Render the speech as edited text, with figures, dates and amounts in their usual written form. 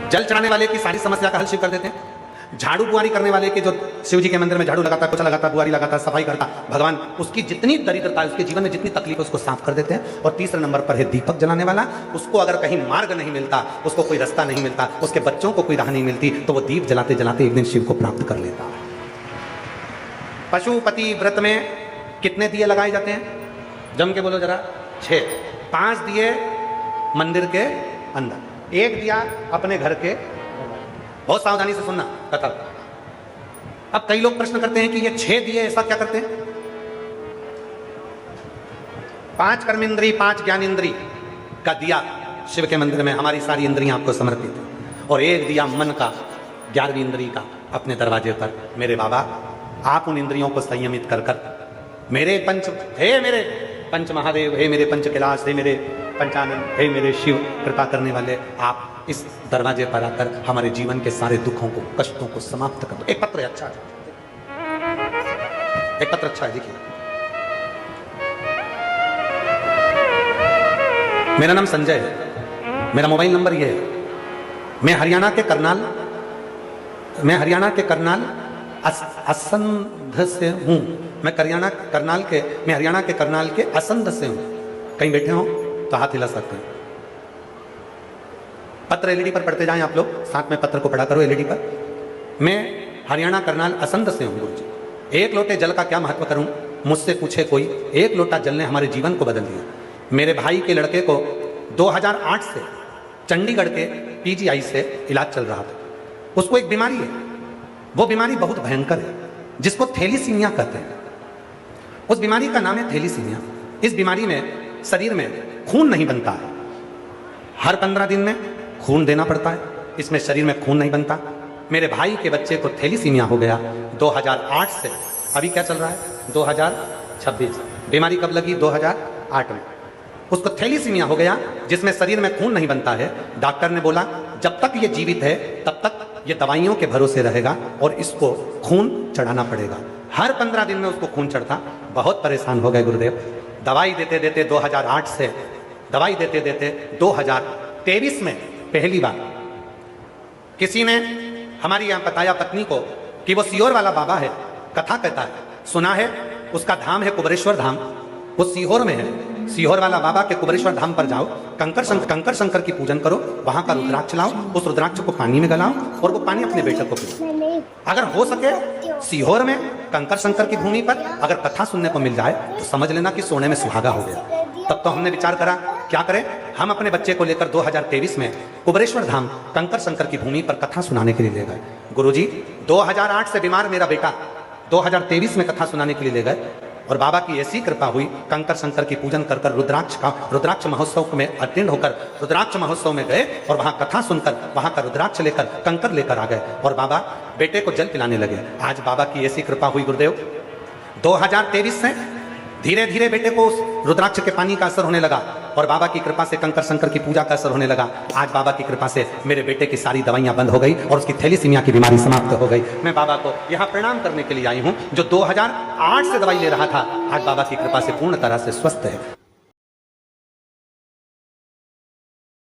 जल चढ़ाने वाले की सारी समस्या का हल शिव कर देते हैं। झाड़ू बुआरी करने वाले के जो शिव जी के मंदिर में झाड़ू लगाता, पोछा लगाता, बुआरी लगाता, सफाई करता, भगवान उसकी जितनी दरिद्रता है, उसके जीवन में जितनी तकलीफ है, उसको साफ कर देते हैं। और तीसरे नंबर पर है दीपक जलाने वाला। उसको अगर कहीं मार्ग नहीं मिलता, उसको कोई रास्ता नहीं मिलता, उसके बच्चों को कोई राह नहीं मिलती, तो वो दीप जलाते जलाते एक दिन शिव को प्राप्त कर लेता है। पशुपति व्रत में कितने दिए लगाए जाते हैं? जम के बोलो जरा। 6। 5 दिए मंदिर के अंदर, 1 दिया अपने घर के। बहुत सावधानी से सुनना कथा। अब कई लोग प्रश्न करते हैं कि ये 6 दिए ऐसा क्या करते हैं? 5 कर्मेंद्री, 5 ज्ञानेंद्री का दिया शिव के मंदिर में, हमारी सारी इंद्रियां आपको समर्पित है। और 1 दिया मन का, 11वीं इंद्री का अपने दरवाजे पर। मेरे बाबा, आप उन इंद्रियों को संयमित कर कर मेरे पंच महादेव, हे मेरे पंच कैलाश, हे मेरे पंचानंद, हे मेरे शिव, कृपा करने वाले, आप इस दरवाजे पर आकर हमारे जीवन के सारे दुखों को, कष्टों को समाप्त कर दो। एक पत्र है, अच्छा है, एक पत्र अच्छा है, देखिए। मेरा नाम संजय है, मेरा मोबाइल नंबर ये है। मैं हरियाणा के करनाल असंध से हूं। मैं हरियाणा के करनाल के असंध से हूं। कहीं बैठे हो तो हाथ हिला सकते हैं। पत्र एलईडी पर पढ़ते जाएं आप लोग, साथ में पत्र को पढ़ा करो एलईडी पर। मैं हरियाणा करनाल असंध से हूं गुरुजी। 1 लोटे जल का क्या महत्व करूं, मुझसे पूछे कोई। 1 लोटा जल ने हमारे जीवन को बदल दिया। मेरे भाई के लड़के को 2008 से चंडीगढ़ के पीजीआई से इलाज चल रहा था। उसको एक बीमारी है, वो बीमारी बहुत भयंकर है, जिसको थैलीसीमिया कहते हैं। उस बीमारी का नाम है थैलीसीमिया। इस बीमारी में शरीर में खून नहीं बनता है। हर 15 दिन में खून देना पड़ता है, इसमें शरीर में खून नहीं बनता। मेरे भाई के बच्चे को थैलीसीमिया हो गया 2008 से। अभी क्या चल रहा है? 2026। बीमारी कब लगी? 2008 में। उसको थैलीसीमिया हो गया, जिसमें शरीर में खून नहीं बनता है। डॉक्टर ने बोला जब तक ये जीवित है तब तक ये दवाइयों के भरोसे रहेगा और इसको खून चढ़ाना पड़ेगा। हर 15 दिन में उसको खून चढ़ता। बहुत परेशान हो गए गुरुदेव। दवाई देते देते 2008 से दवाई देते देते 2023 में पहली बार किसी ने हमारी यहाँ बताया पत्नी को कि वो सीहोर वाला बाबा है, कथा कहता है, सुना है, उसका धाम है कुबरेश्वर धाम, वो सीहोर में है। सीहोर वाला बाबा के कुबरेश्वर धाम पर जाओ, कंकर शंकर की पूजन करो, वहां का रुद्राक्ष लाओ, उस रुद्राक्ष को पानी में गलाओ और वो पानी अपने बेटे को पिलाओ। अगर हो सके सीहोर में कंकर शंकर की भूमि पर अगर कथा सुनने को मिल जाए तो समझ लेना कि सोने में सुहागा हो गया। तब तो हमने विचार करा क्या करें। हम अपने बच्चे को लेकर 2023 में कुबरेश्वर धाम कंकर शंकर की भूमि पर कथा सुनाने के लिए ले गए। गुरुजी 2008 से बीमार मेरा बेटा 2023 में कथा सुनाने के लिए ले गए और बाबा की ऐसी कृपा हुई, कंकर शंकर की पूजन कर कर रुद्राक्ष महोत्सव में अटेंड होकर रुद्राक्ष महोत्सव में गए और वहां कथा सुनकर वहां का रुद्राक्ष लेकर कंकर लेकर आ गए और बाबा बेटे को जल पिलाने लगे। आज बाबा की ऐसी कृपा हुई गुरुदेव, 2023 से धीरे धीरे बेटे को उस रुद्राक्ष के पानी का असर होने लगा और बाबा की कृपा से कंकर शंकर की पूजा का असर होने लगा। आज बाबा की कृपा से मेरे बेटे की सारी दवाइयां बंद हो गई और उसकी थैलीसीमिया की बीमारी समाप्त हो गई। मैं बाबा को यहाँ प्रणाम करने के लिए आई हूँ। जो 2008 से दवाई ले रहा था, आज बाबा की कृपा से पूर्ण तरह से स्वस्थ है।